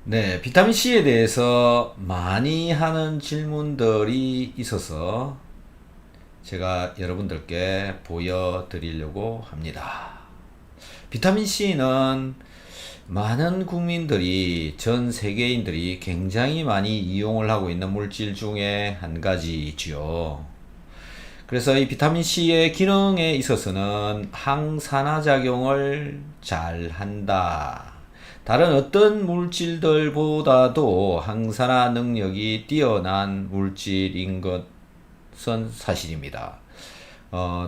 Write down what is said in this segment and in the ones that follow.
네, 비타민 C에 대해서 많이 하는 질문들이 있어서 제가 여러분들께 보여드리려고 합니다. 비타민 C는 많은 국민들이, 전 세계인들이 굉장히 많이 이용을 하고 있는 물질 중에 한 가지지요. 그래서 이 비타민 C의 기능에 있어서는 항산화 작용을 잘 한다. 다른 어떤 물질들보다도 항산화 능력이 뛰어난 물질인 것은 사실입니다.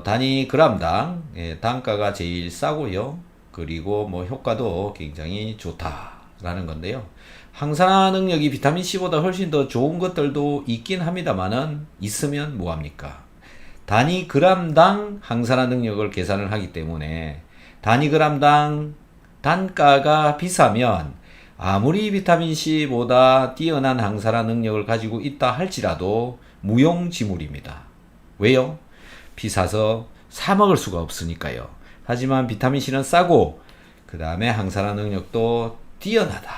단위 그람당 단가가 제일 싸고요. 그리고 뭐 효과도 굉장히 좋다라는 건데요. 항산화 능력이 비타민 C보다 훨씬 더 좋은 것들도 있긴 합니다만은 있으면 뭐합니까? 단위 그람당 항산화 능력을 계산을 하기 때문에 단위 그람당 단가가 비싸면 아무리 비타민 C보다 뛰어난 항산화 능력을 가지고 있다 할지라도 무용지물입니다. 왜요? 비싸서 사 먹을 수가 없으니까요. 하지만 비타민 C는 싸고 그 다음에 항산화 능력도 뛰어나다.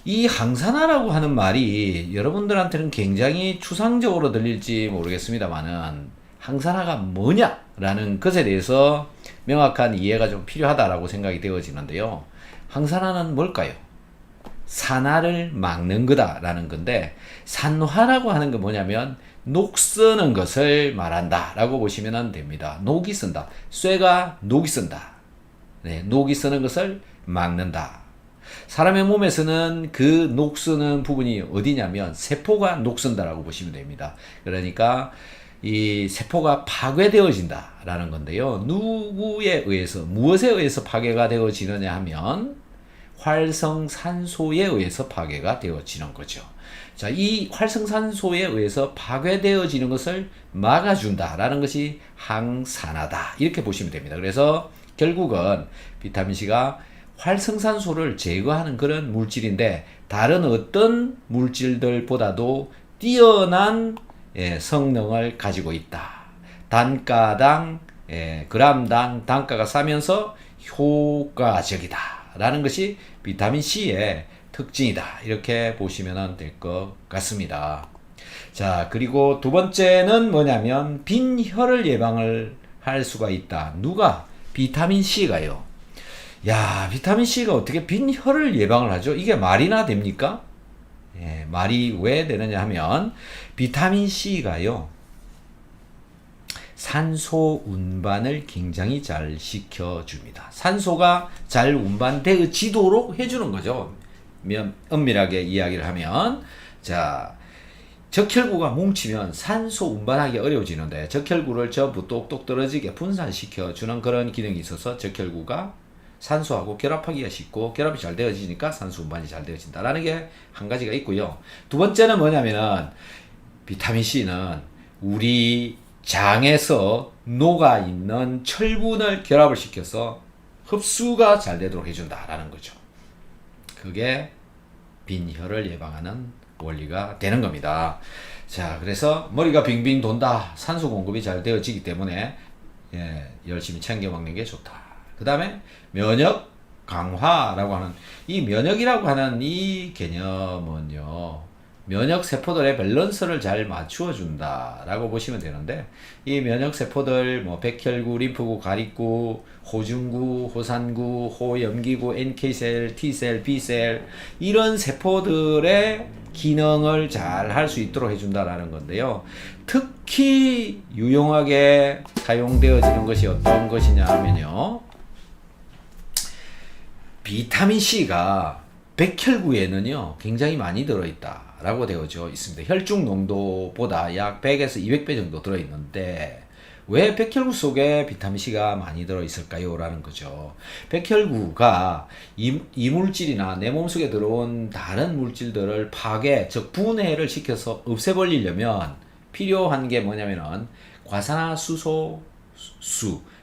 이 항산화라고 하는 말이 여러분들한테는 굉장히 추상적으로 들릴지 모르겠습니다만은 항산화가 뭐냐라는 것에 대해서 명확한 이해가 좀 필요하다라고 생각이 되어지는데요. 항산화는 뭘까요? 산화를 막는 거다라는 건데, 산화라고 하는 건 뭐냐면 녹쓰는 것을 말한다 라고 보시면 됩니다. 녹이 쓴다. 쇠가 녹이 쓴다. 네, 녹이 쓰는 것을 막는다. 사람의 몸에서는 그 녹쓰는 부분이 어디냐면 세포가 녹쓴다라고 보시면 됩니다. 그러니까 이 세포가 파괴되어진다라는 건데요. 누구에 의해서, 무엇에 의해서 파괴가 되어지느냐 하면 활성산소에 의해서 파괴가 되어지는 거죠. 자, 이 활성산소에 의해서 파괴되어지는 것을 막아준다라는 것이 항산화다. 이렇게 보시면 됩니다. 그래서 결국은 비타민C가 활성산소를 제거하는 그런 물질인데, 다른 어떤 물질들보다도 뛰어난 성능을 가지고 있다. 단가당, 그람당 단가가 싸면서 효과적이다 라는 것이 비타민C의 특징이다. 이렇게 보시면 될 것 같습니다. 자, 그리고 두 번째는 뭐냐면 빈혈을 예방을 할 수가 있다. 누가? 비타민C가요. 야, 비타민C가 어떻게 빈혈을 예방을 하죠? 이게 말이나 됩니까? 말이 왜 되느냐 하면 비타민C가요, 산소 운반을 굉장히 잘 시켜줍니다. 산소가 잘 운반되어지도록 해주는 거죠. 엄밀하게 이야기를 하면, 자, 적혈구가 뭉치면 산소 운반하기 어려워지는데 적혈구를 전부 똑똑 떨어지게 분산시켜 주는 그런 기능이 있어서 적혈구가 산소하고 결합하기가 쉽고, 결합이 잘 되어지니까 산소 운반이 잘 되어진다라는 게 한 가지가 있고요. 두 번째는 뭐냐면은 비타민C는 우리 장에서 녹아있는 철분을 결합을 시켜서 흡수가 잘 되도록 해준다라는 거죠. 그게 빈혈을 예방하는 원리가 되는 겁니다. 자, 그래서 머리가 빙빙 돈다. 산소 공급이 잘 되어지기 때문에 열심히 챙겨 먹는 게 좋다. 그 다음에 면역 강화라고 하는, 이 면역이라고 하는 이 개념은요, 면역 세포들의 밸런스를 잘 맞추어 준다라고 보시면 되는데, 이 면역 세포들 뭐 백혈구, 림프구, 가립구, 호중구, 호산구, 호염기구, NK셀, T셀, B셀, 이런 세포들의 기능을 잘 할 수 있도록 해준다라는 건데요. 특히 유용하게 사용되어지는 것이 어떤 것이냐 하면요, 비타민C가 백혈구에는요 굉장히 많이 들어있다라고 되어져 있습니다. 혈중 농도보다 약 100에서 200배 정도 들어있는데, 왜 백혈구 속에 비타민C가 많이 들어있을까요? 라는 거죠. 백혈구가 이물질이나 내 몸속에 들어온 다른 물질들을 파괴, 즉 분해를 시켜서 없애버리려면 필요한 게 뭐냐면은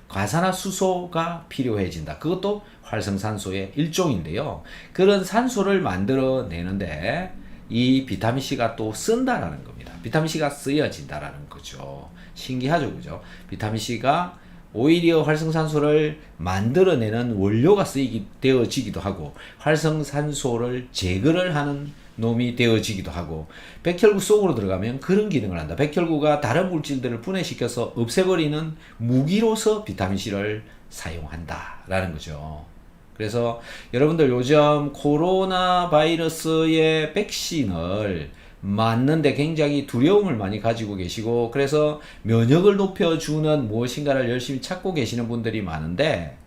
과산화수소가 필요해진다. 그것도 활성산소의 일종인데요. 그런 산소를 만들어내는데 이 비타민C가 또 쓴다라는 겁니다. 비타민C가 쓰여진다라는 거죠. 신기하죠, 그죠? 비타민C가 오히려 활성산소를 만들어내는 원료가 되어지기도 하고 활성산소를 제거를 하는 놈이 되어지기도 하고 백혈구 속으로 들어가면 그런 기능을 한다. 백혈구가 다른 물질들을 분해시켜서 없애버리는 무기로서 비타민C를 사용한다라는 거죠. 그래서 여러분들 요즘 코로나 바이러스의 백신을 맞는데 굉장히 두려움을 많이 가지고 계시고 그래서 면역을 높여주는 무엇인가를 열심히 찾고 계시는 분들이 많은데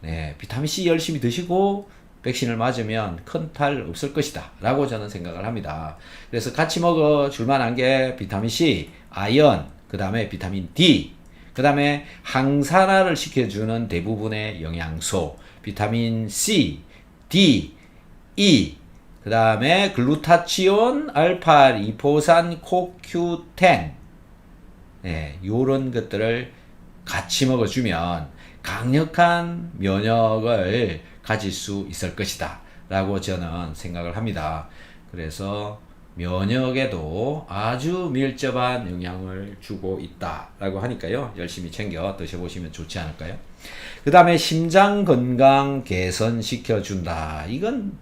네, 비타민C 열심히 드시고 백신을 맞으면 큰 탈 없을 것이다 라고 저는 생각을 합니다. 그래서 같이 먹어 줄만한 게 비타민C, 아연, 그 다음에 비타민 D, 그 다음에 항산화를 시켜주는 대부분의 영양소 비타민 C, D, E, 그 다음에 글루타치온, 알파 리포산, 코큐텐 네, 요런 것들을 같이 먹어주면 강력한 면역을 가질 수 있을 것이다 라고 저는 생각을 합니다. 그래서 면역에도 아주 밀접한 영향을 주고 있다 라고 하니까요 열심히 챙겨 드셔보시면 좋지 않을까요? 그 다음에 심장 건강 개선시켜 준다. 이건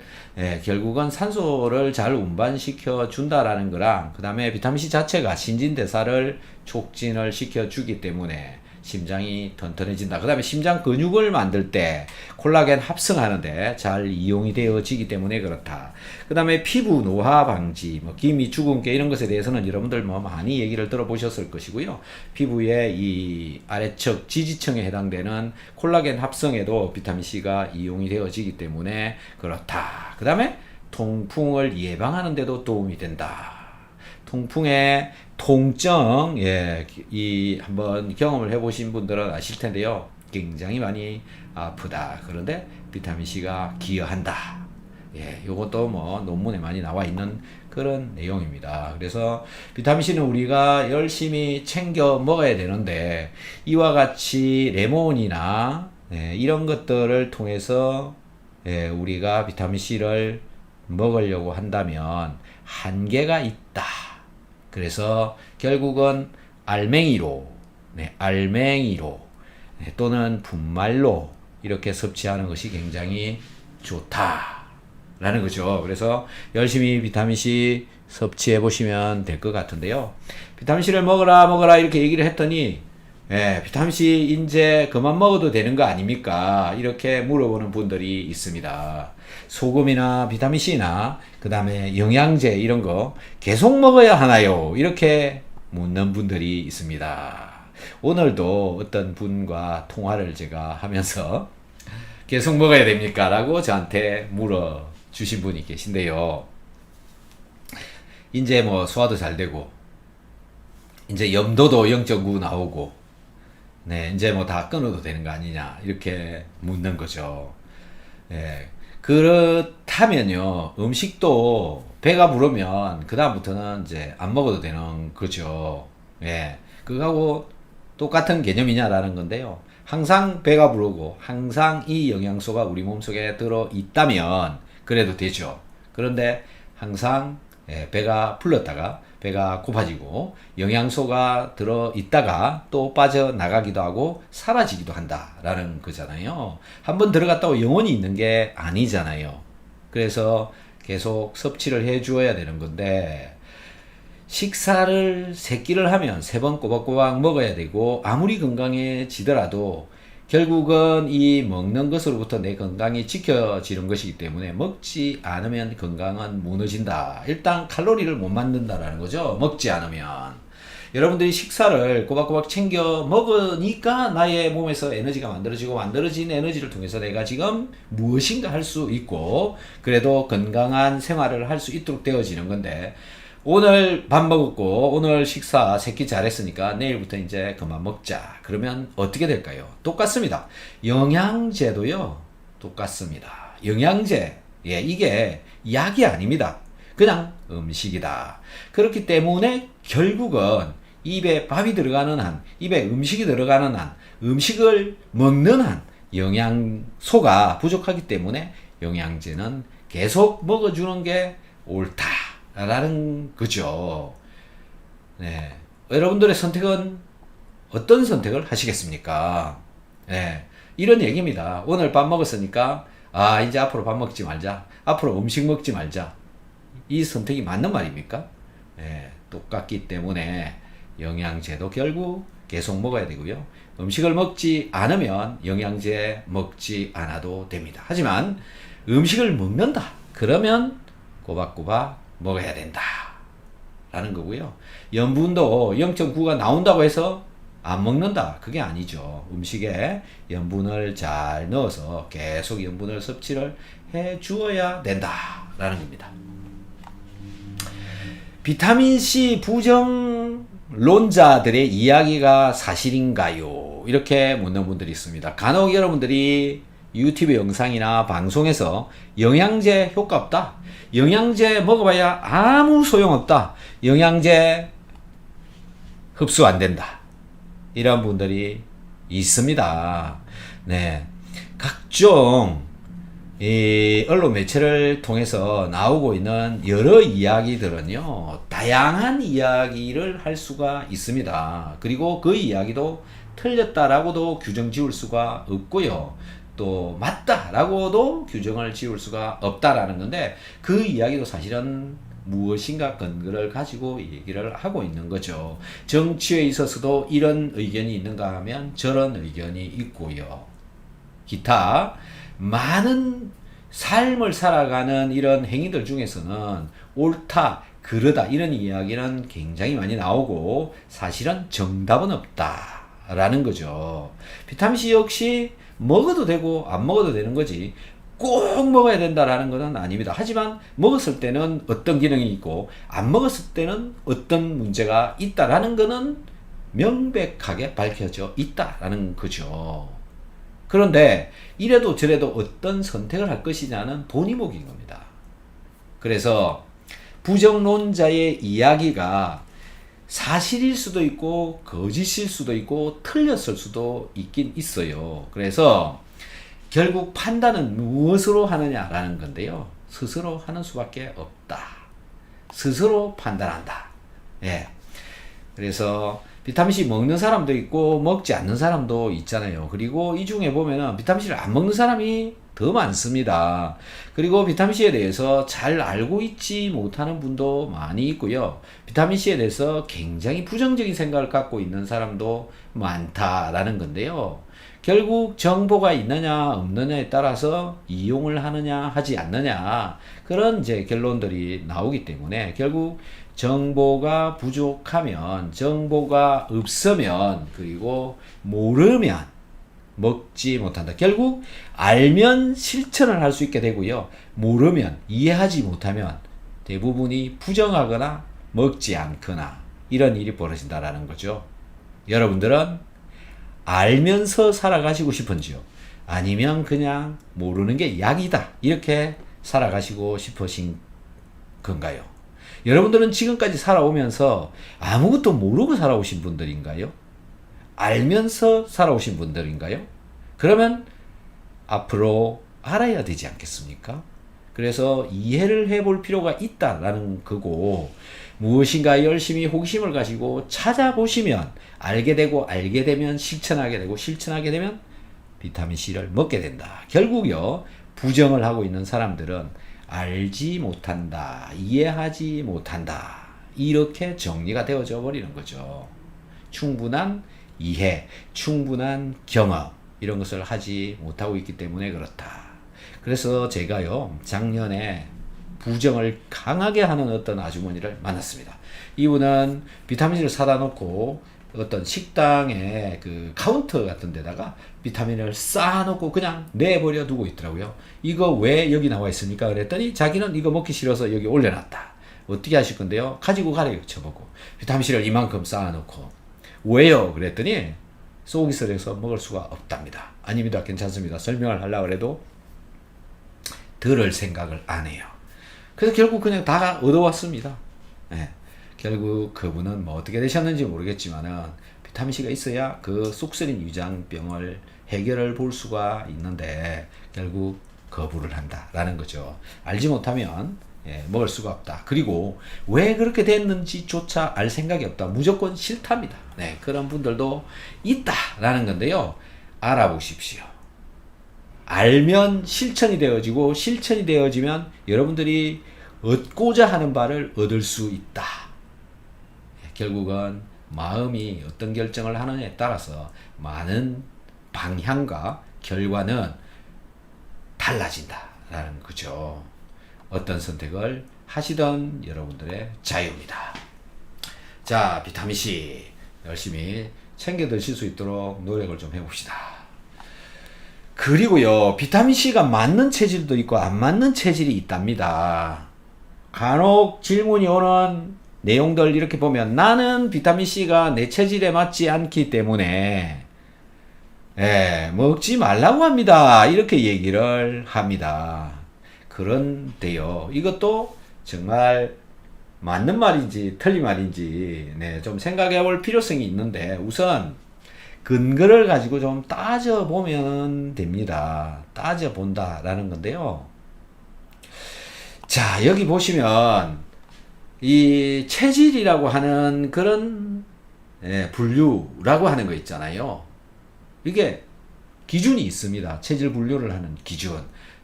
결국은 산소를 잘 운반시켜 준다라는 거랑 그 다음에 비타민C 자체가 신진대사를 촉진을 시켜 주기 때문에 심장이 튼튼해진다. 그 다음에 심장 근육을 만들 때 콜라겐 합성하는데 잘 이용이 되어지기 때문에 그렇다. 그 다음에 피부 노화 방지, 기미, 주근깨 이런 것에 대해서는 여러분들 많이 얘기를 들어보셨을 것이고요. 피부의 이 아래측 지지층에 해당되는 콜라겐 합성에도 비타민C가 이용이 되어지기 때문에 그렇다. 그 다음에 통풍을 예방하는 데도 도움이 된다. 통풍의 통증, 이 한번 경험을 해보신 분들은 아실 텐데요. 굉장히 많이 아프다. 그런데 비타민C가 기여한다. 요것도 논문에 많이 나와 있는 그런 내용입니다. 그래서 비타민C는 우리가 열심히 챙겨 먹어야 되는데 이와 같이 레몬이나 이런 것들을 통해서 우리가 비타민C를 먹으려고 한다면 한계가 있다. 그래서 결국은 알맹이로 또는 분말로 이렇게 섭취하는 것이 굉장히 좋다라는 거죠. 그래서 열심히 비타민C 섭취해 보시면 될 것 같은데요. 비타민C를 먹어라 이렇게 얘기를 했더니 비타민C 이제 그만 먹어도 되는 거 아닙니까? 이렇게 물어보는 분들이 있습니다. 소금이나 비타민C나 그 다음에 영양제 이런 거 계속 먹어야 하나요? 이렇게 묻는 분들이 있습니다. 오늘도 어떤 분과 통화를 제가 하면서 계속 먹어야 됩니까? 라고 저한테 물어주신 분이 계신데요. 이제 소화도 잘 되고 이제 염도도 0.9 나오고 이제 다 끊어도 되는 거 아니냐 이렇게 묻는 거죠. 그렇다면요 음식도 배가 부르면 그 다음부터는 이제 안 먹어도 되는 거죠. 그거하고 똑같은 개념이냐라는 건데요. 항상 배가 부르고 항상 이 영양소가 우리 몸속에 들어 있다면 그래도 되죠. 그런데 항상 배가 불렀다가 배가 고파지고 영양소가 들어있다가 또 빠져나가기도 하고 사라지기도 한다라는 거잖아요. 한번 들어갔다고 영원히 있는 게 아니잖아요. 그래서 계속 섭취를 해주어야 되는 건데 식사를 3끼를 하면 3번 꼬박꼬박 먹어야 되고 아무리 건강해지더라도 결국은 이 먹는 것으로부터 내 건강이 지켜지는 것이기 때문에 먹지 않으면 건강은 무너진다. 일단 칼로리를 못 만든다라는 거죠. 먹지 않으면. 여러분들이 식사를 꼬박꼬박 챙겨 먹으니까 나의 몸에서 에너지가 만들어지고 만들어진 에너지를 통해서 내가 지금 무엇인가 할 수 있고 그래도 건강한 생활을 할 수 있도록 되어지는 건데 오늘 밥 먹었고 오늘 식사 3끼 잘했으니까 내일부터 이제 그만 먹자. 그러면 어떻게 될까요? 똑같습니다. 영양제도요. 똑같습니다. 영양제 이게 약이 아닙니다. 그냥 음식이다. 그렇기 때문에 결국은 입에 밥이 들어가는 한, 입에 음식이 들어가는 한, 음식을 먹는 한 영양소가 부족하기 때문에 영양제는 계속 먹어주는 게 옳다. 라는 거죠. 여러분들의 선택은 어떤 선택을 하시겠습니까? 예, 이런 얘기입니다. 오늘 밥 먹었으니까 이제 앞으로 밥 먹지 말자. 앞으로 음식 먹지 말자. 이 선택이 맞는 말입니까? 예, 똑같기 때문에 영양제도 결국 계속 먹어야 되고요. 음식을 먹지 않으면 영양제 먹지 않아도 됩니다. 하지만 음식을 먹는다. 그러면 꼬박꼬박 먹어야 된다. 라는 거고요. 염분도 0.9가 나온다고 해서 안 먹는다. 그게 아니죠. 음식에 염분을 잘 넣어서 계속 염분을 섭취를 해 주어야 된다. 라는 겁니다. 비타민C 부정론자들의 이야기가 사실인가요? 이렇게 묻는 분들이 있습니다. 간혹 여러분들이 유튜브 영상이나 방송에서 영양제 효과 없다. 영양제 먹어봐야 아무 소용없다. 영양제 흡수 안 된다. 이런 분들이 있습니다. 네. 각종 이 언론 매체를 통해서 나오고 있는 여러 이야기들은요, 다양한 이야기를 할 수가 있습니다. 그리고 그 이야기도 틀렸다라고도 규정 지을 수가 없고요. 또 맞다라고도 규정을 지을 수가 없다라는 건데, 그 이야기도 사실은 무엇인가 근거를 가지고 얘기를 하고 있는 거죠. 정치에 있어서도 이런 의견이 있는가 하면 저런 의견이 있고요. 기타 많은 삶을 살아가는 이런 행위들 중에서는 옳다, 그르다 이런 이야기는 굉장히 많이 나오고 사실은 정답은 없다라는 거죠. 비타민C 역시 먹어도 되고 안 먹어도 되는 거지 꼭 먹어야 된다라는 것은 아닙니다. 하지만 먹었을 때는 어떤 기능이 있고 안 먹었을 때는 어떤 문제가 있다라는 것은 명백하게 밝혀져 있다라는 거죠. 그런데 이래도 저래도 어떤 선택을 할 것이냐는 본이 목인 겁니다. 그래서 부정론자의 이야기가 사실일 수도 있고 거짓일 수도 있고 틀렸을 수도 있긴 있어요. 그래서 결국 판단은 무엇으로 하느냐라는 건데요. 스스로 하는 수밖에 없다. 스스로 판단한다. 예. 그래서 비타민C 먹는 사람도 있고 먹지 않는 사람도 있잖아요. 그리고 이 중에 보면은 비타민C를 안 먹는 사람이 더 많습니다. 그리고 비타민C에 대해서 잘 알고 있지 못하는 분도 많이 있고요. 비타민C에 대해서 굉장히 부정적인 생각을 갖고 있는 사람도 많다라는 건데요. 결국 정보가 있느냐 없느냐에 따라서 이용을 하느냐 하지 않느냐 그런 이제 결론들이 나오기 때문에 결국 정보가 부족하면 정보가 없으면 그리고 모르면 먹지 못한다. 결국 알면 실천을 할 수 있게 되고요. 모르면 이해하지 못하면 대부분이 부정하거나 먹지 않거나 이런 일이 벌어진다라는 거죠. 여러분들은 알면서 살아가시고 싶은지요? 아니면 그냥 모르는 게 약이다. 이렇게 살아가시고 싶으신 건가요? 여러분들은 지금까지 살아오면서 아무것도 모르고 살아오신 분들인가요? 알면서 살아오신 분들인가요? 그러면 앞으로 알아야 되지 않겠습니까? 그래서 이해를 해볼 필요가 있다라는 거고 무엇인가 열심히 호기심을 가지고 찾아보시면 알게 되고 알게 되면 실천하게 되고 실천하게 되면 비타민C를 먹게 된다. 결국요 부정을 하고 있는 사람들은 알지 못한다, 이해하지 못한다 이렇게 정리가 되어져 버리는 거죠. 충분한 이해, 충분한 경험 이런 것을 하지 못하고 있기 때문에 그렇다. 그래서 제가요 작년에 부정을 강하게 하는 어떤 아주머니를 만났습니다. 이분은 비타민C를 사다 놓고 어떤 식당에 그 카운터 같은 데다가 비타민을 쌓아놓고 그냥 내버려 두고 있더라고요. 이거 왜 여기 나와 있습니까? 그랬더니 자기는 이거 먹기 싫어서 여기 올려놨다. 어떻게 하실 건데요? 가지고 가래요. 저보고. 비타민C를 이만큼 쌓아놓고. 왜요? 그랬더니 속이 썰어서 먹을 수가 없답니다. 아닙니다. 괜찮습니다. 설명을 하려고 해도 들을 생각을 안 해요. 그래서 결국 그냥 다 얻어왔습니다. 네. 결국 그분은 뭐 어떻게 되셨는지 모르겠지만은 비타민C가 있어야 그 쑥스린 위장병을 해결을 볼 수가 있는데 결국 거부를 한다라는 거죠. 알지 못하면 먹을 수가 없다. 그리고 왜 그렇게 됐는지조차 알 생각이 없다. 무조건 싫답니다. 네, 그런 분들도 있다라는 건데요. 알아보십시오. 알면 실천이 되어지고 실천이 되어지면 여러분들이 얻고자 하는 바를 얻을 수 있다. 결국은 마음이 어떤 결정을 하느냐에 따라서 많은 방향과 결과는 달라진다라는 거죠. 어떤 선택을 하시던 여러분들의 자유입니다. 자, 비타민C 열심히 챙겨 드실 수 있도록 노력을 좀 해봅시다. 그리고요, 비타민C가 맞는 체질도 있고 안 맞는 체질이 있답니다. 간혹 질문이 오는 내용들 이렇게 보면 나는 비타민C가 내 체질에 맞지 않기 때문에 먹지 말라고 합니다. 이렇게 얘기를 합니다. 그런데요, 이것도 정말 맞는 말인지 틀린 말인지 좀 생각해 볼 필요성이 있는데, 우선 근거를 가지고 좀 따져보면 됩니다. 따져본다라는 건데요. 자, 여기 보시면 이 체질이라고 하는 그런 분류라고 하는 거 있잖아요. 이게 기준이 있습니다. 체질 분류를 하는 기준.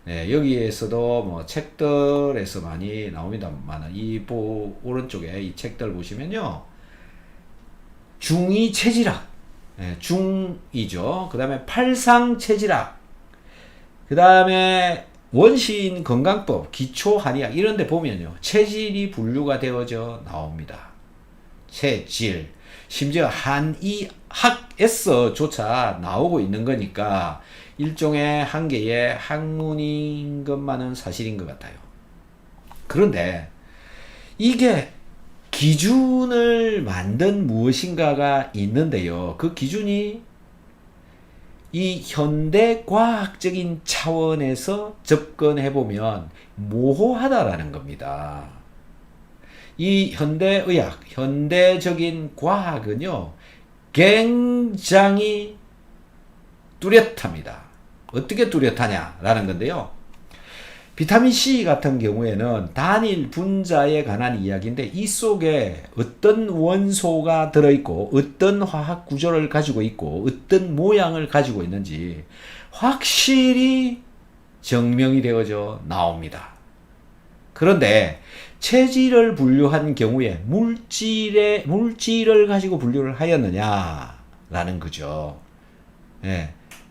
여기에서도 뭐 책들에서 많이 나옵니다만, 이 오른쪽에 이 책들 보시면요, 중2 체질학, 중2죠. 그 다음에 팔상 체질학, 그 다음에 원시인 건강법, 기초 한의학, 이런 데 보면요, 체질이 분류가 되어져 나옵니다. 체질. 심지어 한의학에서조차 나오고 있는 거니까 일종의 한 개의 학문인 것만은 사실인 것 같아요. 그런데 이게 기준을 만든 무엇인가가 있는데요, 그 기준이 이 현대과학적인 차원에서 접근해보면 모호하다라는 겁니다. 이 현대의학, 현대적인 과학은요, 굉장히 뚜렷합니다. 어떻게 뚜렷하냐라는 건데요, 비타민C 같은 경우에는 단일 분자에 관한 이야기인데, 이 속에 어떤 원소가 들어있고 어떤 화학 구조를 가지고 있고 어떤 모양을 가지고 있는지 확실히 증명이 되어져 나옵니다. 그런데 체질을 분류한 경우에 물질을 가지고 분류를 하였느냐라는 거죠.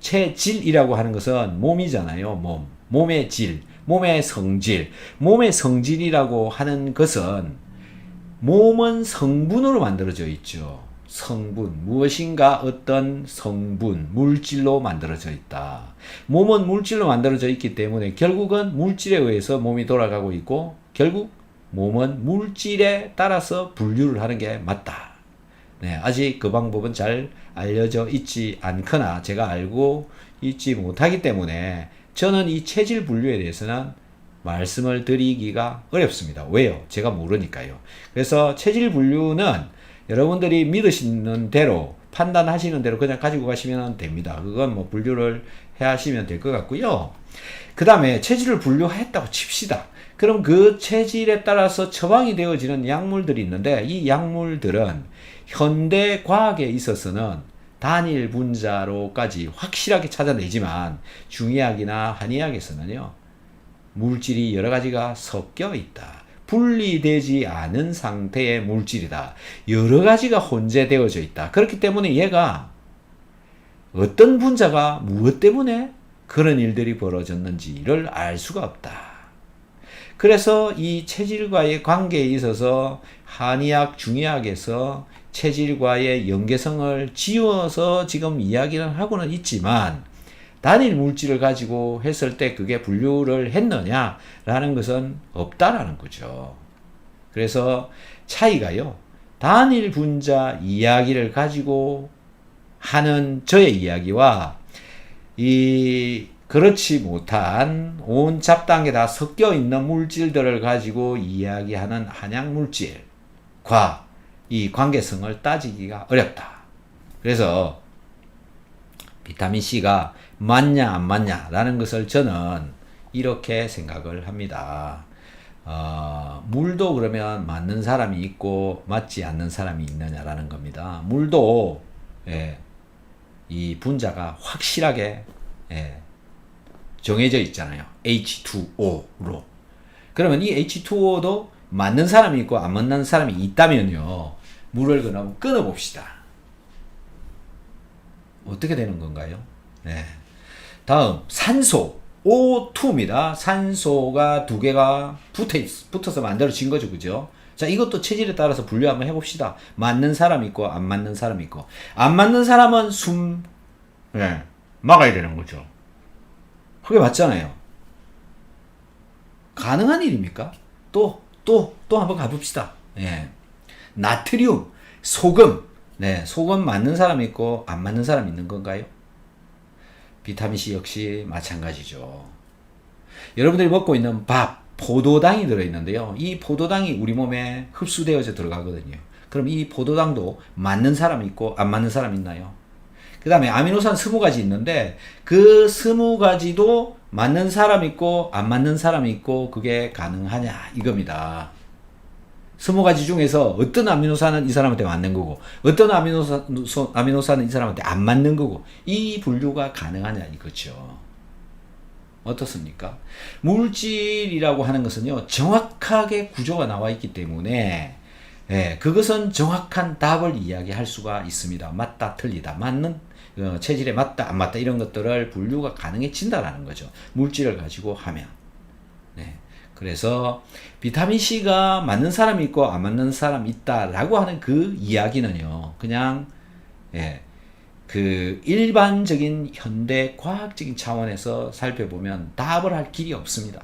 체질이라고 하는 것은 몸이잖아요. 몸의 질, 몸의 성질. 몸의 성질이라고 하는 것은, 몸은 성분으로 만들어져 있죠. 성분, 무엇인가 어떤 성분, 물질로 만들어져 있다. 몸은 물질로 만들어져 있기 때문에 결국은 물질에 의해서 몸이 돌아가고 있고, 결국 몸은 물질에 따라서 분류를 하는 게 맞다. 아직 그 방법은 잘 알려져 있지 않거나 제가 알고 있지 못하기 때문에 저는 이 체질 분류에 대해서는 말씀을 드리기가 어렵습니다. 왜요? 제가 모르니까요. 그래서 체질 분류는 여러분들이 믿으시는 대로, 판단하시는 대로 그냥 가지고 가시면 됩니다. 그건 뭐 분류를 해 하시면 될 것 같고요. 그 다음에 체질을 분류했다고 칩시다. 그럼 그 체질에 따라서 처방이 되어지는 약물들이 있는데, 이 약물들은 현대 과학에 있어서는 단일 분자로까지 확실하게 찾아내지만, 중의학이나 한의학에서는요, 물질이 여러 가지가 섞여 있다. 분리되지 않은 상태의 물질이다. 여러 가지가 혼재되어져 있다. 그렇기 때문에 얘가 어떤 분자가 무엇 때문에 그런 일들이 벌어졌는지를 알 수가 없다. 그래서 이 체질과의 관계에 있어서 한의학, 중의학에서 체질과의 연계성을 지어서 지금 이야기를 하고는 있지만, 단일 물질을 가지고 했을 때 그게 분류를 했느냐라는 것은 없다라는 거죠. 그래서 차이가요, 단일 분자 이야기를 가지고 하는 저의 이야기와 그렇지 못한 온 잡다한 게 다 섞여 있는 물질들을 가지고 이야기하는 한약 물질과 이 관계성을 따지기가 어렵다. 그래서 비타민C가 맞냐 안 맞냐라는 것을 저는 이렇게 생각을 합니다. 물도 그러면 맞는 사람이 있고 맞지 않는 사람이 있느냐라는 겁니다. 물도 이 분자가 확실하게 정해져 있잖아요. H2O로. 그러면 이 H2O도 맞는 사람이 있고 안 맞는 사람이 있다면요. 물을 끊어봅시다. 어떻게 되는 건가요? 다음 산소 O2입니다. 산소가 두 개가 붙어서 만들어진 거죠. 그죠? 자, 이것도 체질에 따라서 분류 한번 해봅시다. 맞는 사람 있고 안 맞는 사람 있고. 안 맞는 사람은 막아야 되는 거죠. 그게 맞잖아요. 가능한 일입니까? 또 한번 가봅시다. 나트륨, 소금. 소금 맞는 사람 있고 안 맞는 사람 있는 건가요? 비타민C 역시 마찬가지죠. 여러분들이 먹고 있는 밥, 포도당이 들어있는데요. 이 포도당이 우리 몸에 흡수되어져 들어가거든요. 그럼 이 포도당도 맞는 사람 있고 안 맞는 사람 있나요? 그 다음에 아미노산 20가지 있는데 그 20가지도 맞는 사람 있고 안 맞는 사람 있고 그게 가능하냐 이겁니다. 20가지 중에서 어떤 아미노산은 이 사람한테 맞는 거고 어떤 아미노산은 이 사람한테 안 맞는 거고 이 분류가 가능하냐 이거죠. 어떻습니까? 물질이라고 하는 것은요 정확하게 구조가 나와 있기 때문에 그것은 정확한 답을 이야기할 수가 있습니다. 맞다 틀리다 맞는 체질에 맞다 안 맞다 이런 것들을 분류가 가능해진다라는 거죠. 물질을 가지고 하면. 그래서 비타민C가 맞는 사람이 있고 안 맞는 사람이 있다라고 하는 그 이야기는요 그냥 그 일반적인 현대 과학적인 차원에서 살펴보면 답을 할 길이 없습니다.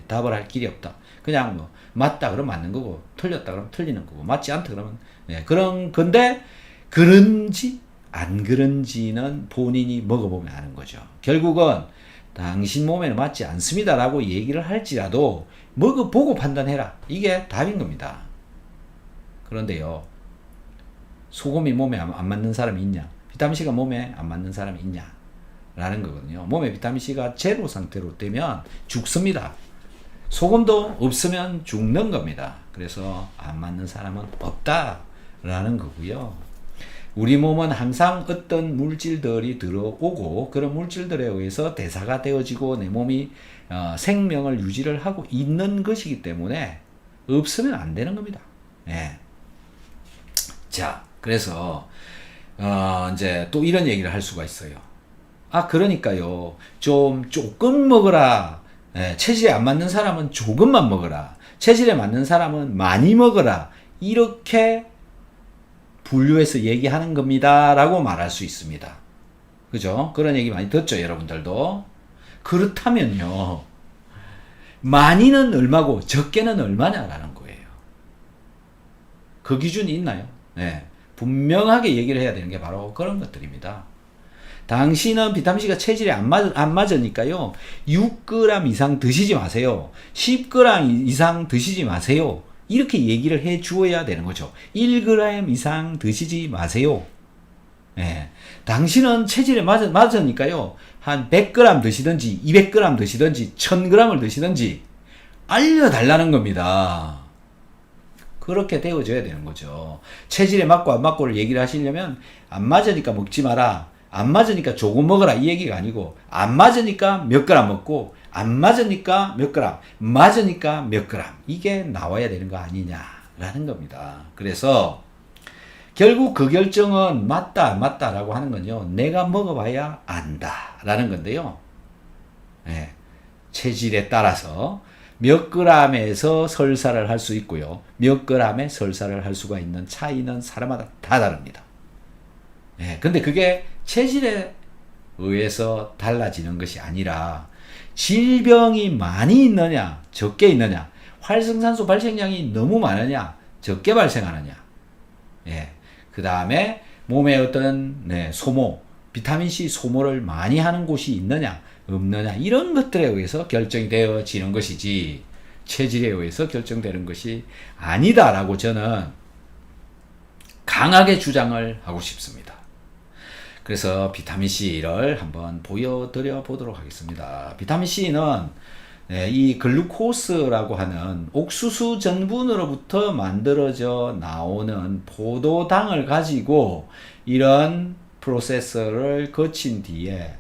답을 할 길이 없다. 그냥 뭐 맞다 그러면 맞는 거고 틀렸다 그러면 틀리는 거고 맞지 않다 그러면 그런 건데 그런지 안 그런지는 본인이 먹어보면 아는 거죠. 결국은 당신 몸에는 맞지 않습니다 라고 얘기를 할지라도 먹어보고 판단해라. 이게 답인 겁니다. 그런데요 소금이 몸에 안 맞는 사람이 있냐? 비타민C가 몸에 안 맞는 사람이 있냐? 라는 거거든요. 몸에 비타민C가 제로 상태로 되면 죽습니다. 소금도 없으면 죽는 겁니다. 그래서 안 맞는 사람은 없다라는 거고요. 우리 몸은 항상 어떤 물질들이 들어오고 그런 물질들에 의해서 대사가 되어지고 내 몸이 생명을 유지를 하고 있는 것이기 때문에 없으면 안 되는 겁니다. 자, 그래서 이제 또 이런 얘기를 할 수가 있어요. 그러니까요. 조금 먹어라. 체질에 안 맞는 사람은 조금만 먹어라. 체질에 맞는 사람은 많이 먹어라. 이렇게 분류해서 얘기하는 겁니다. 라고 말할 수 있습니다. 그죠? 그런 얘기 많이 듣죠, 여러분들도. 그렇다면요. 많이는 얼마고 적게는 얼마냐라는 거예요. 그 기준이 있나요? 분명하게 얘기를 해야 되는 게 바로 그런 것들입니다. 당신은 비타민C가 체질에 안 맞으니까요. 6g 이상 드시지 마세요. 10g 이상 드시지 마세요. 이렇게 얘기를 해 주어야 되는 거죠. 1g 이상 드시지 마세요. 당신은 체질에 맞으니까요. 한 100g 드시든지 200g 드시든지 1000g을 드시든지 알려달라는 겁니다. 그렇게 되어져야 되는 거죠. 체질에 맞고 안 맞고를 얘기를 하시려면 안 맞으니까 먹지 마라. 안 맞으니까 조금 먹어라 이 얘기가 아니고 안 맞으니까 몇 그램 먹고 안 맞으니까 몇 그램 맞으니까 몇 그램 이게 나와야 되는 거 아니냐라는 겁니다. 그래서 결국 그 결정은 맞다 안 맞다라고 하는 건요 내가 먹어봐야 안다라는 건데요. 체질에 따라서 몇 그램에서 설사를 할 수 있고요. 몇 그램의 설사를 할 수가 있는 차이는 사람마다 다 다릅니다. 근데 그게 체질에 의해서 달라지는 것이 아니라 질병이 많이 있느냐 적게 있느냐 활성산소 발생량이 너무 많으냐 적게 발생하느냐 그 다음에 몸에 어떤 소모 비타민C 소모를 많이 하는 곳이 있느냐 없느냐 이런 것들에 의해서 결정이 되어지는 것이지 체질에 의해서 결정되는 것이 아니다라고 저는 강하게 주장을 하고 싶습니다. 그래서 비타민C를 한번 보여드려 보도록 하겠습니다. 비타민C는 이 글루코스라고 하는 옥수수 전분으로부터 만들어져 나오는 포도당을 가지고 이런 프로세서를 거친 뒤에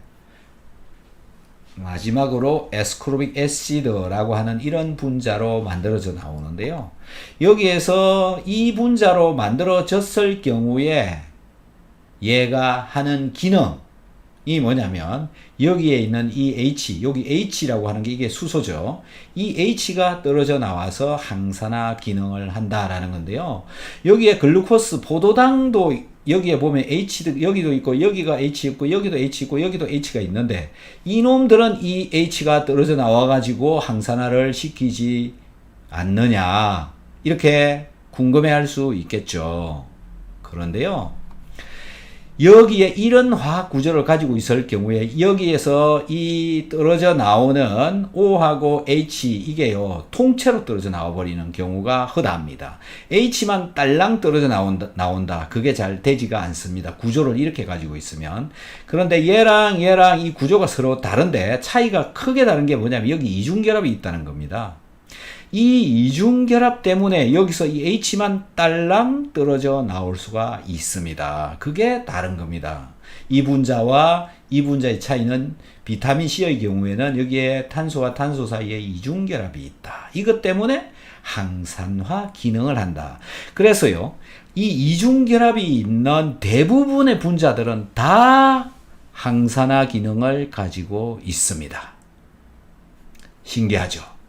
마지막으로 에스코르빅 애시드라고 하는 이런 분자로 만들어져 나오는데요. 여기에서 이 분자로 만들어졌을 경우에 얘가 하는 기능이 뭐냐면 여기에 있는 이 H, 여기 H라고 하는 게 이게 수소죠. 이 H가 떨어져 나와서 항산화 기능을 한다라는 건데요. 여기에 글루코스, 포도당도 여기에 보면 H도 여기도 있고 여기가 H 있고 여기도 H 있고 여기도 H가 있는데 이놈들은 이 H가 떨어져 나와 가지고 항산화를 시키지 않느냐 이렇게 궁금해할 수 있겠죠. 그런데요. 여기에 이런 화학 구조를 가지고 있을 경우에 여기에서 이 떨어져 나오는 O하고 H 이게요 통째로 떨어져 나와 버리는 경우가 허다합니다. H만 딸랑 떨어져 나온다. 그게 잘 되지가 않습니다. 구조를 이렇게 가지고 있으면. 그런데 얘랑 이 구조가 서로 다른데 차이가 크게 다른 게 뭐냐면 여기 이중결합이 있다는 겁니다. 이 이중결합 때문에 여기서 이 H만 딸랑 떨어져 나올 수가 있습니다. 그게 다른 겁니다. 이 분자와 이 분자의 차이는 비타민 C의 경우에는 여기에 탄소와 탄소 사이에 이중결합이 있다. 이것 때문에 항산화 기능을 한다. 그래서요, 이 이중결합이 있는 대부분의 분자들은 다 항산화 기능을 가지고 있습니다. 신기하죠?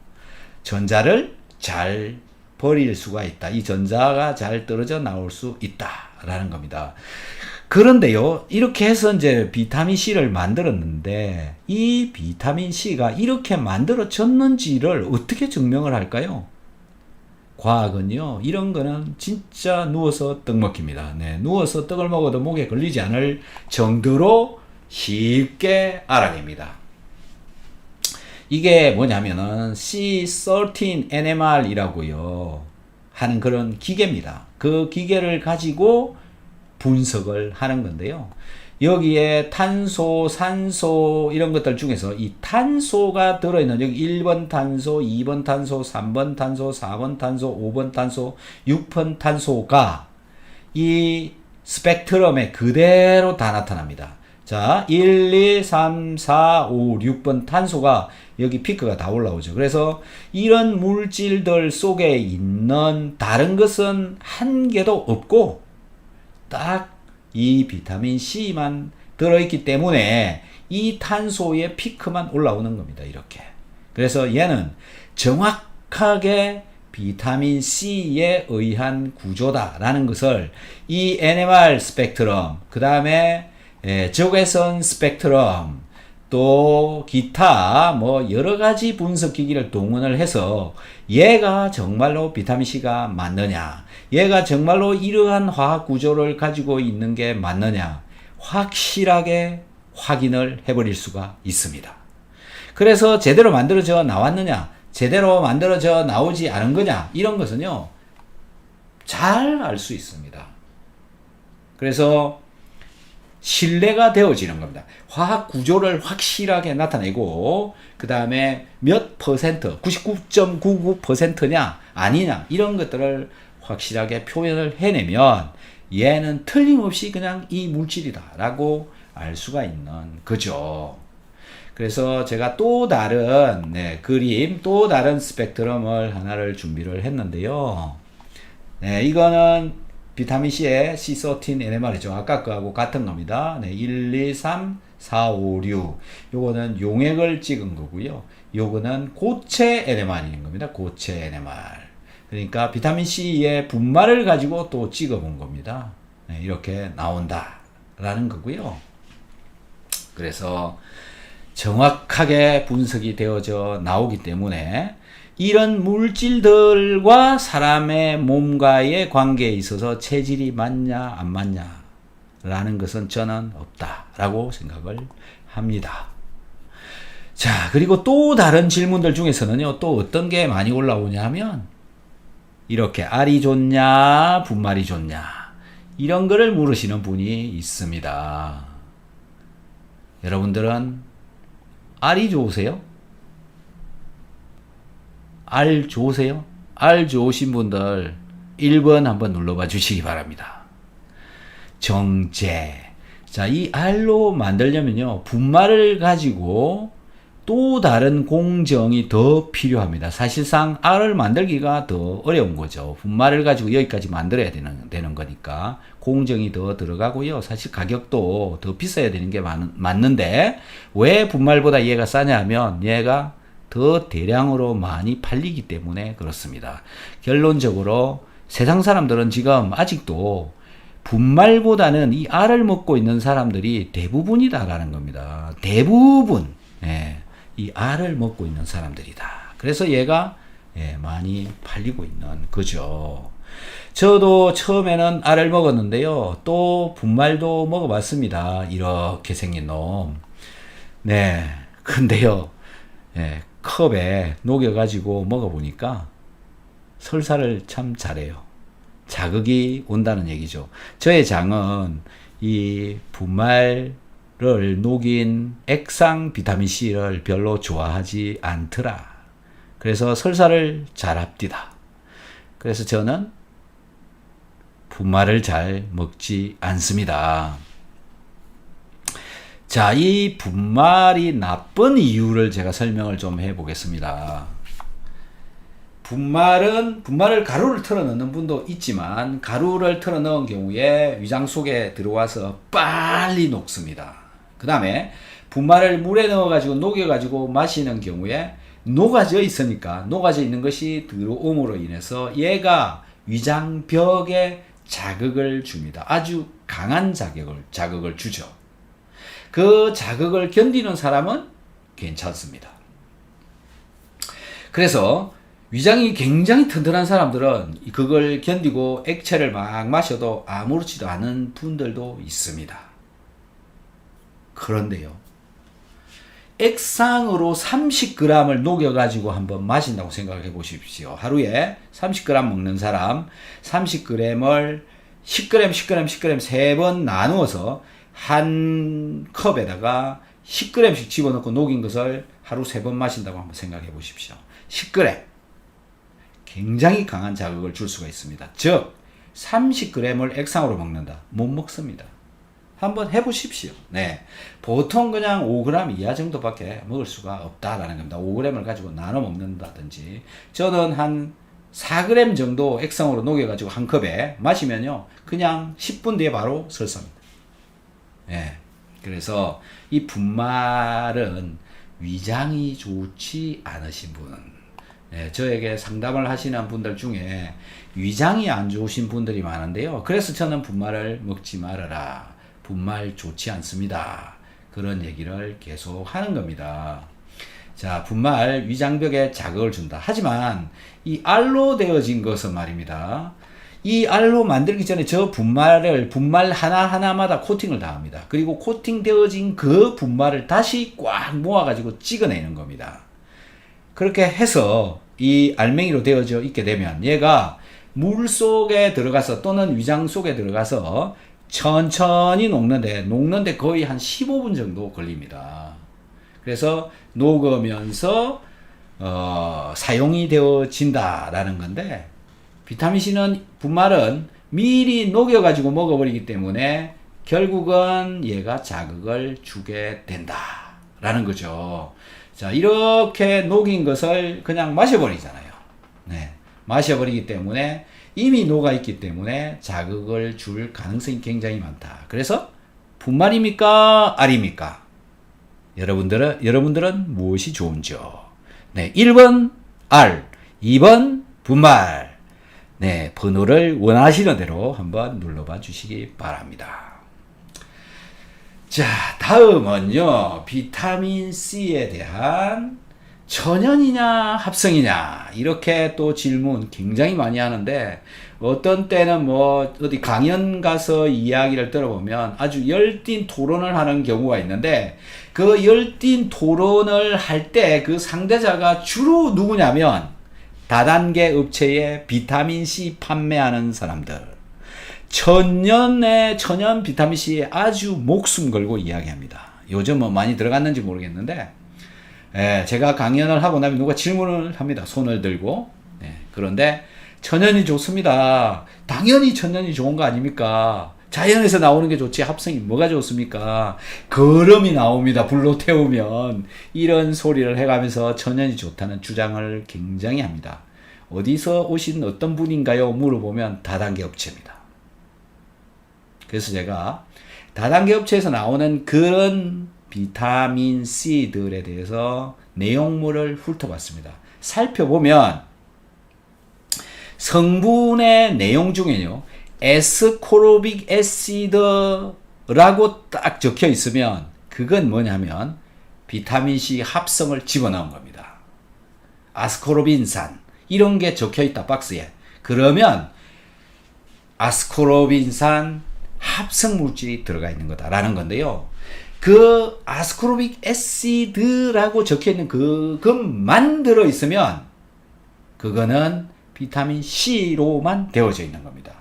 전자를 잘 버릴 수가 있다. 이 전자가 잘 떨어져 나올 수 있다라는 겁니다. 그런데요, 이렇게 해서 이제 비타민 C를 만들었는데 이 비타민 C가 이렇게 만들어졌는지를 어떻게 증명을 할까요? 과학은요, 이런 거는 진짜 누워서 떡 먹힙니다. 네, 누워서 떡을 먹어도 목에 걸리지 않을 정도로 쉽게 알아냅니다. 이게 뭐냐면은 C13NMR이라고요 하는 그런 기계입니다. 그 기계를 가지고 분석을 하는 건데요. 여기에 탄소, 산소 이런 것들 중에서 이 탄소가 들어있는 여기 1번 탄소, 2번 탄소, 3번 탄소, 4번 탄소, 5번 탄소, 6번 탄소가 이 스펙트럼에 그대로 다 나타납니다. 자, 1, 2, 3, 4, 5, 6번 탄소가 여기 피크가 다 올라오죠. 그래서 이런 물질들 속에 있는 다른 것은 한 개도 없고 딱 이 비타민 C만 들어있기 때문에 이 탄소의 피크만 올라오는 겁니다. 이렇게. 그래서 얘는 정확하게 비타민 C에 의한 구조다라는 것을 이 NMR 스펙트럼, 그 다음에 적외선 스펙트럼, 또 기타 뭐 여러 가지 분석 기기를 동원을 해서 얘가 정말로 비타민 C가 맞느냐, 얘가 정말로 이러한 화학 구조를 가지고 있는 게 맞느냐 확실하게 확인을 해버릴 수가 있습니다. 그래서 제대로 만들어져 나왔느냐, 제대로 만들어져 나오지 않은 거냐, 이런 것은요 잘 알 수 있습니다. 그래서 신뢰가 되어지는 겁니다. 화학 구조를 확실하게 나타내고 그 다음에 몇 퍼센트, 99.99%냐 아니냐 이런 것들을 확실하게 표현을 해내면 얘는 틀림없이 그냥 이 물질이다 라고 알 수가 있는 거죠. 그래서 제가 또 다른 그림, 또 다른 스펙트럼을 하나를 준비를 했는데요. 이거는 비타민 C의 C13NMR이죠. 아까 거하고 같은 겁니다. 1, 2, 3, 4, 5, 6. 요거는 용액을 찍은 거고요. 요거는 고체 NMR인 겁니다. 고체 NMR. 그러니까 비타민 C의 분말을 가지고 또 찍어 본 겁니다. 이렇게 나온다라는 거고요. 그래서 정확하게 분석이 되어져 나오기 때문에 이런 물질들과 사람의 몸과의 관계에 있어서 체질이 맞냐 안 맞냐 라는 것은 저는 없다라고 생각을 합니다. 자, 그리고 또 다른 질문들 중에서는요, 또 어떤 게 많이 올라오냐 하면 이렇게 알이 좋냐 분말이 좋냐 이런 거를 물으시는 분이 있습니다. 여러분들은 알이 좋으세요? 알 좋으세요? 알 좋으신 분들 1번 한번 눌러봐 주시기 바랍니다. 정제. 자, 이 알로 만들려면요, 분말을 가지고 또 다른 공정이 더 필요합니다. 사실상 알을 만들기가 더 어려운 거죠. 분말을 가지고 여기까지 만들어야 되는 거니까 공정이 더 들어가고요. 사실 가격도 더 비싸야 되는 게 맞는데 왜 분말보다 얘가 싸냐 하면 얘가 더 대량으로 많이 팔리기 때문에 그렇습니다. 결론적으로 세상 사람들은 지금 아직도 분말보다는 이 알을 먹고 있는 사람들이 대부분이다라는 겁니다. 대부분. 예. 이 알을 먹고 있는 사람들이다. 그래서 얘가 많이 팔리고 있는 거죠. 저도 처음에는 알을 먹었는데요. 또 분말도 먹어봤습니다. 이렇게 생긴 놈. 네. 근데요. 컵에 녹여가지고 먹어보니까 설사를 참 잘해요. 자극이 온다는 얘기죠. 저의 장은 이 분말 를 녹인 액상 비타민C를 별로 좋아하지 않더라. 그래서 설사를 잘합디다. 그래서 저는 분말을 잘 먹지 않습니다. 자, 이 분말이 나쁜 이유를 제가 설명을 좀 해보겠습니다. 분말을 가루를 털어 넣는 분도 있지만 가루를 털어 넣은 경우에 위장 속에 들어와서 빨리 녹습니다. 그 다음에 분말을 물에 넣어가지고 녹여가지고 마시는 경우에 녹아져 있으니까 녹아져 있는 것이 들어옴으로 인해서 얘가 위장벽에 자극을 줍니다. 아주 강한 자극을 주죠. 그 자극을 견디는 사람은 괜찮습니다. 그래서 위장이 굉장히 튼튼한 사람들은 그걸 견디고 액체를 막 마셔도 아무렇지도 않은 분들도 있습니다. 그런데요, 액상으로 30g을 녹여가지고 한번 마신다고 생각해 보십시오. 하루에 30g 먹는 사람, 30g을 10g, 10g, 10g 3번 나누어서 한 컵에다가 10g씩 집어넣고 녹인 것을 하루 3번 마신다고 한번 생각해 보십시오. 10g. 굉장히 강한 자극을 줄 수가 있습니다. 즉, 30g을 액상으로 먹는다. 못 먹습니다. 한번 해보십시오. 네. 보통 그냥 5g 이하 정도밖에 먹을 수가 없다라는 겁니다. 5g을 가지고 나눠 먹는다든지. 저는 한 4g 정도 액상으로 녹여가지고 한 컵에 마시면요, 그냥 10분 뒤에 바로 설사입니다. 네. 그래서 이 분말은 위장이 좋지 않으신 분은, 저에게 상담을 하시는 분들 중에 위장이 안 좋으신 분들이 많은데요. 그래서 저는 분말을 먹지 말아라. 분말 좋지 않습니다. 그런 얘기를 계속 하는 겁니다. 자, 분말 위장벽에 자극을 준다. 하지만 이 알로 되어진 것은 말입니다. 이 알로 만들기 전에 저 분말 하나하나마다 코팅을 다 합니다. 그리고 코팅되어진 그 분말을 다시 꽉 모아가지고 찍어내는 겁니다. 그렇게 해서 이 알맹이로 되어져 있게 되면 얘가 물 속에 들어가서 또는 위장 속에 들어가서 천천히 녹는데 거의 한 15분 정도 걸립니다. 그래서 녹으면서 사용이 되어진다라는 건데, 비타민C는 분말은 미리 녹여가지고 먹어버리기 때문에 결국은 얘가 자극을 주게 된다라는 거죠. 자, 이렇게 녹인 것을 그냥 마셔버리잖아요. 네. 마셔버리기 때문에 이미 녹아있기 때문에 자극을 줄 가능성이 굉장히 많다. 그래서 분말입니까? 알입니까? 여러분들은 무엇이 좋은지요? 네, 1번 알, 2번 분말. 네, 번호를 원하시는 대로 한번 눌러봐 주시기 바랍니다. 자, 다음은요, 비타민C에 대한 천연이냐 합성이냐 이렇게 또 질문 굉장히 많이 하는데, 어떤 때는 뭐 어디 강연 가서 이야기를 들어보면 아주 열띤 토론을 하는 경우가 있는데, 그 열띤 토론을 할 때 그 상대자가 주로 누구냐면 다단계 업체에 비타민C 판매하는 사람들, 천연 비타민C에 아주 목숨 걸고 이야기합니다. 요즘 뭐 많이 들어갔는지 모르겠는데, 제가 강연을 하고 나면 누가 질문을 합니다. 손을 들고. 그런데 천연이 좋습니다. 당연히 천연이 좋은 거 아닙니까? 자연에서 나오는 게 좋지 합성이 뭐가 좋습니까? 거름이 나옵니다. 불로 태우면. 이런 소리를 해가면서 천연이 좋다는 주장을 굉장히 합니다. 어디서 오신 어떤 분인가요? 물어보면 다단계 업체입니다. 그래서 제가 다단계 업체에서 나오는 그런 비타민 C들에 대해서 내용물을 훑어봤습니다. 살펴보면 성분의 내용 중에요, 에스코르빅 애시드라고 딱 적혀 있으면 그건 뭐냐면 비타민C 합성을 집어넣은 겁니다. 아스코르빈산 이런 게 적혀 있다 박스에. 그러면 아스코르빈산 합성 물질이 들어가 있는 거다라는 건데요. 그 아스코르빅 애시드라고 적혀 있는 그것만 들어 있으면 그거는 비타민 C로만 되어져 있는 겁니다.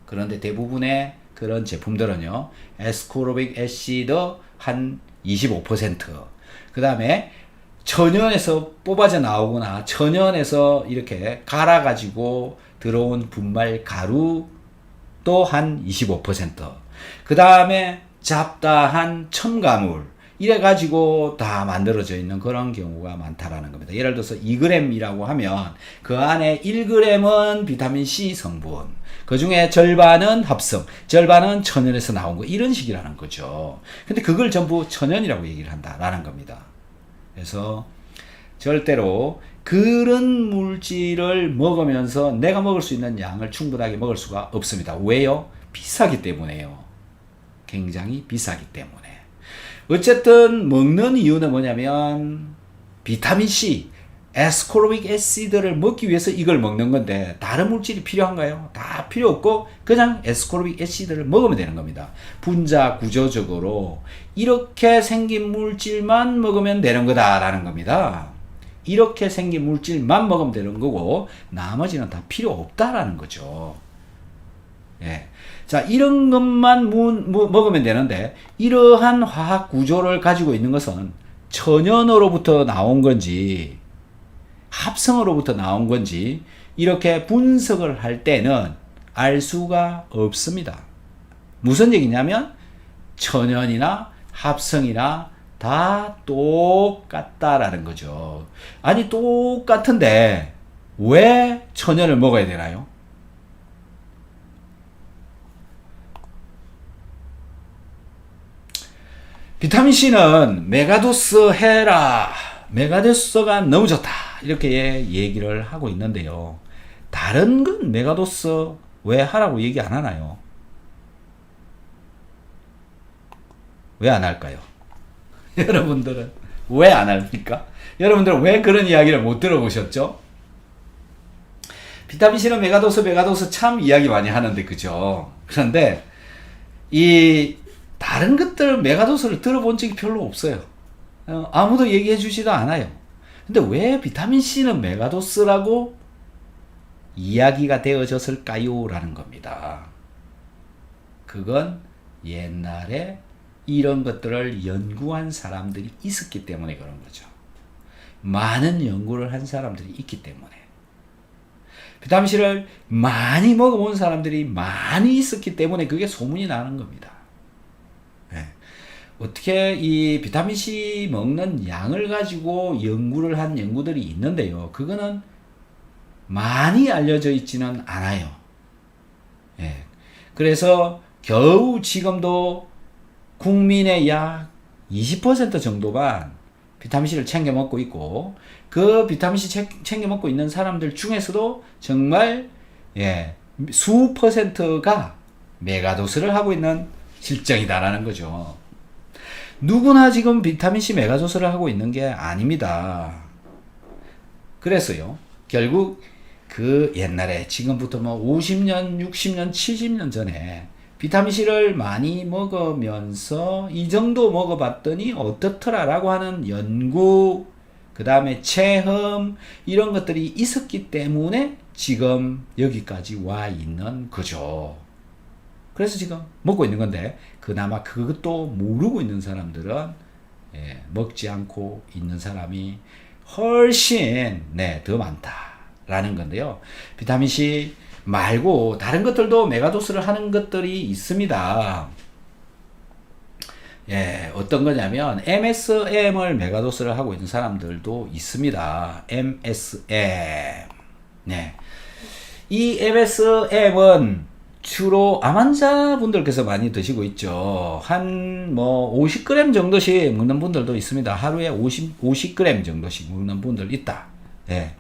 그런데 대부분의 그런 제품들은요, 에스코르빅 애시드 한 25%, 그 다음에 천연에서 뽑아져 나오거나 천연에서 이렇게 갈아가지고 들어온 분말 가루 또 한 25%, 그 다음에 잡다한 첨가물 이래가지고 다 만들어져 있는 그런 경우가 많다라는 겁니다. 예를 들어서 2g이라고 하면 그 안에 1g은 비타민C 성분, 그 중에 절반은 합성, 절반은 천연에서 나온 거, 이런 식이라는 거죠. 근데 그걸 전부 천연이라고 얘기를 한다라는 겁니다. 그래서 절대로 그런 물질을 먹으면서 내가 먹을 수 있는 양을 충분하게 먹을 수가 없습니다. 왜요? 비싸기 때문에요. 굉장히 비싸기 때문에. 어쨌든 먹는 이유는 뭐냐면 비타민C, 에스코르빅 애시드를 먹기 위해서 이걸 먹는 건데 다른 물질이 필요한가요? 다 필요 없고 그냥 에스코르빅 애시드를 먹으면 되는 겁니다. 분자 구조적으로 이렇게 생긴 물질만 먹으면 되는 거다라는 겁니다. 이렇게 생긴 물질만 먹으면 되는 거고 나머지는 다 필요 없다라는 거죠. 예. 자, 이런 것만 먹으면 되는데 이러한 화학 구조를 가지고 있는 것은 천연으로부터 나온 건지 합성으로부터 나온 건지 이렇게 분석을 할 때는 알 수가 없습니다. 무슨 얘기냐면 천연이나 합성이나 다 똑같다라는 거죠. 아니 똑같은데 왜 천연을 먹어야 되나요? 비타민C는 메가도스 해라, 메가도스가 너무 좋다, 이렇게 얘기를 하고 있는데요. 다른 건 메가도스 왜 하라고 얘기 안 하나요? 왜 안 할까요? 여러분들은 왜 안 합니까? 여러분들은 왜 그런 이야기를 못 들어보셨죠? 비타민C는 메가도스 참 이야기 많이 하는데, 그죠? 그런데 이 다른 것들 메가도스를 들어본 적이 별로 없어요. 아무도 얘기해 주지도 않아요. 근데 왜 비타민C는 메가도스라고 이야기가 되어졌을까요? 라는 겁니다. 그건 옛날에 이런 것들을 연구한 사람들이 있었기 때문에 그런 거죠. 많은 연구를 한 사람들이 있기 때문에. 비타민C를 많이 먹어본 사람들이 많이 있었기 때문에 그게 소문이 나는 겁니다. 네. 어떻게 이 비타민C 먹는 양을 가지고 연구를 한 연구들이 있는데요. 그거는 많이 알려져 있지는 않아요. 네. 그래서 겨우 지금도 국민의 약 20% 정도만 비타민C를 챙겨 먹고 있고, 그 비타민C 챙겨 먹고 있는 사람들 중에서도 정말 수 %가 메가도스를 하고 있는 실정이다라는 거죠. 누구나 지금 비타민C 메가도스를 하고 있는 게 아닙니다. 그래서요, 결국 그 옛날에 지금부터 뭐 50년, 60년, 70년 전에 비타민C를 많이 먹으면서 이 정도 먹어봤더니 어떻더라라고 하는 연구, 그 다음에 체험, 이런 것들이 있었기 때문에 지금 여기까지 와 있는 거죠. 그래서 지금 먹고 있는 건데, 그나마 그것도 모르고 있는 사람들은 먹지 않고 있는 사람이 훨씬 더 많다라는 건데요. 비타민C 말고 다른 것들도 메가도스를 하는 것들이 있습니다. 예, 어떤 거냐면 MSM을 메가도스를 하고 있는 사람들도 있습니다. MSM. 네. 이 MSM은 주로 암 환자분들께서 많이 드시고 있죠. 한 뭐 50g 정도씩 먹는 분들도 있습니다. 하루에 50g 정도씩 먹는 분들 있다. 예.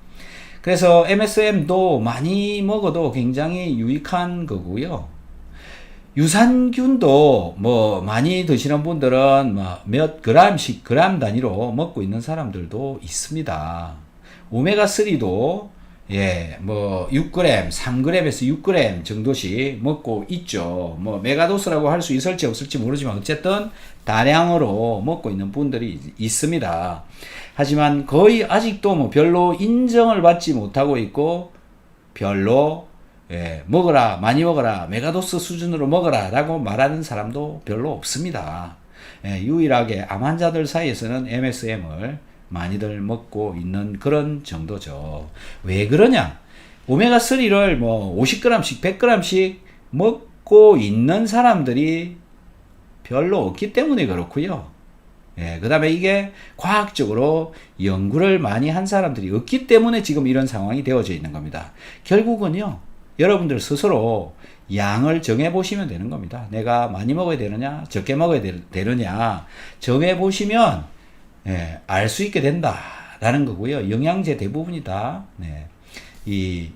그래서 MSM도 많이 먹어도 굉장히 유익한 거고요. 유산균도 뭐 많이 드시는 분들은 뭐 몇 그램씩 그램 단위로 먹고 있는 사람들도 있습니다. 오메가3도 예, 뭐 6g, 3g에서 6g 정도씩 먹고 있죠. 뭐 메가도스라고 할 수 있을지 없을지 모르지만 어쨌든 다량으로 먹고 있는 분들이 있습니다. 하지만 거의 아직도 뭐 별로 인정을 받지 못하고 있고 별로 예, 먹어라, 많이 먹어라, 메가도스 수준으로 먹어라 라고 말하는 사람도 별로 없습니다. 예, 유일하게 암 환자들 사이에서는 MSM을 많이들 먹고 있는 그런 정도죠. 왜 그러냐? 오메가3를 뭐 50g씩, 100g씩 먹고 있는 사람들이 별로 없기 때문에 그렇고요. 예, 그 다음에 이게 과학적으로 연구를 많이 한 사람들이 없기 때문에 지금 이런 상황이 되어져 있는 겁니다. 결국은요, 여러분들 스스로 양을 정해 보시면 되는 겁니다. 내가 많이 먹어야 되느냐, 적게 먹어야 되느냐, 정해 보시면 예, 알 수 있게 된다라는 거고요. 영양제 대부분이 다 네, 이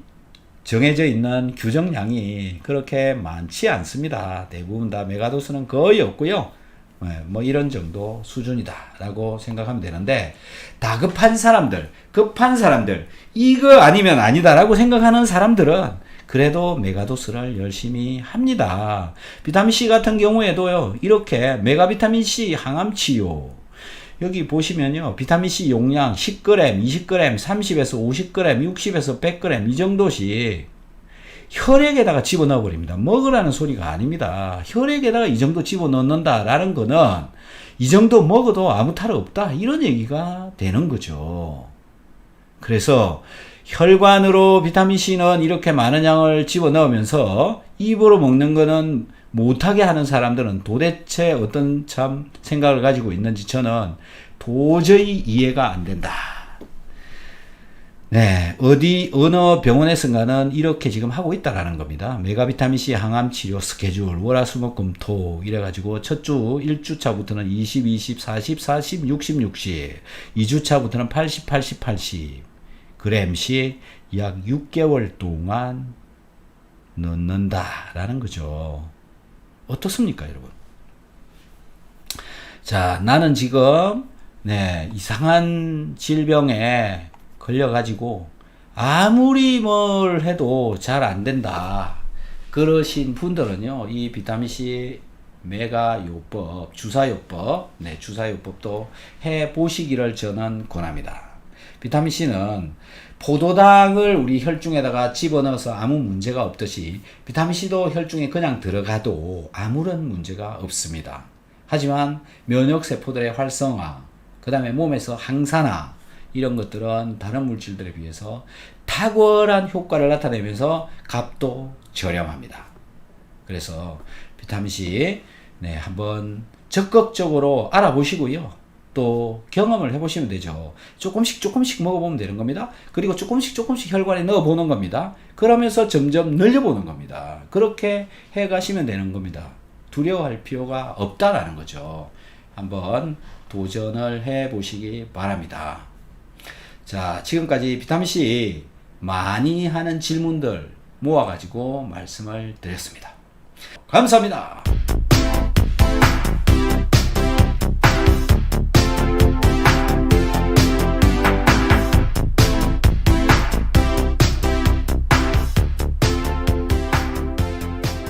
정해져 있는 규정량이 그렇게 많지 않습니다. 대부분 다 메가도스는 거의 없고요. 네, 뭐 이런 정도 수준이다라고 생각하면 되는데, 다급한 사람들, 급한 사람들, 이거 아니면 아니다라고 생각하는 사람들은 그래도 메가도스를 열심히 합니다. 비타민C 같은 경우에도요, 이렇게 메가비타민C 항암치료 여기 보시면요, 비타민C 용량 10g, 20g, 30에서 50g, 60에서 100g 이 정도씩 혈액에다가 집어넣어 버립니다. 먹으라는 소리가 아닙니다. 혈액에다가 이 정도 집어넣는다 라는 거는 이 정도 먹어도 아무 탈 없다 이런 얘기가 되는 거죠. 그래서 혈관으로 비타민C는 이렇게 많은 양을 집어넣으면서 입으로 먹는 거는 못하게 하는 사람들은 도대체 어떤 참 생각을 가지고 있는지 저는 도저히 이해가 안 된다. 네, 어느 병원에서가는 이렇게 지금 하고 있다라는 겁니다. 메가비타민C 항암 치료 스케줄 월화수목금토 이래가지고 첫 주 1주차부터는 20, 20, 40, 40, 60, 60 2주차부터는 80, 80, 80 g씩 약 6개월 동안 넣는다라는 거죠. 어떻습니까, 여러분? 자, 나는 지금 네, 이상한 질병에 걸려가지고 아무리 뭘 해도 잘 안 된다 그러신 분들은요, 이 비타민C 메가요법, 주사요법, 네, 주사요법도 해보시기를 저는 권합니다. 비타민C는 포도당을 우리 혈중에다가 집어넣어서 아무 문제가 없듯이 비타민C도 혈중에 그냥 들어가도 아무런 문제가 없습니다. 하지만 면역세포들의 활성화, 그 다음에 몸에서 항산화 이런 것들은 다른 물질들에 비해서 탁월한 효과를 나타내면서 값도 저렴합니다. 그래서 비타민C 네, 한번 적극적으로 알아보시고요. 또 경험을 해보시면 되죠. 조금씩 먹어보면 되는 겁니다. 그리고 조금씩 혈관에 넣어보는 겁니다. 그러면서 점점 늘려보는 겁니다. 그렇게 해가시면 되는 겁니다. 두려워할 필요가 없다라는 거죠. 한번 도전을 해보시기 바랍니다. 자, 지금까지 비타민C 많이 하는 질문들 모아가지고 말씀을 드렸습니다. 감사합니다.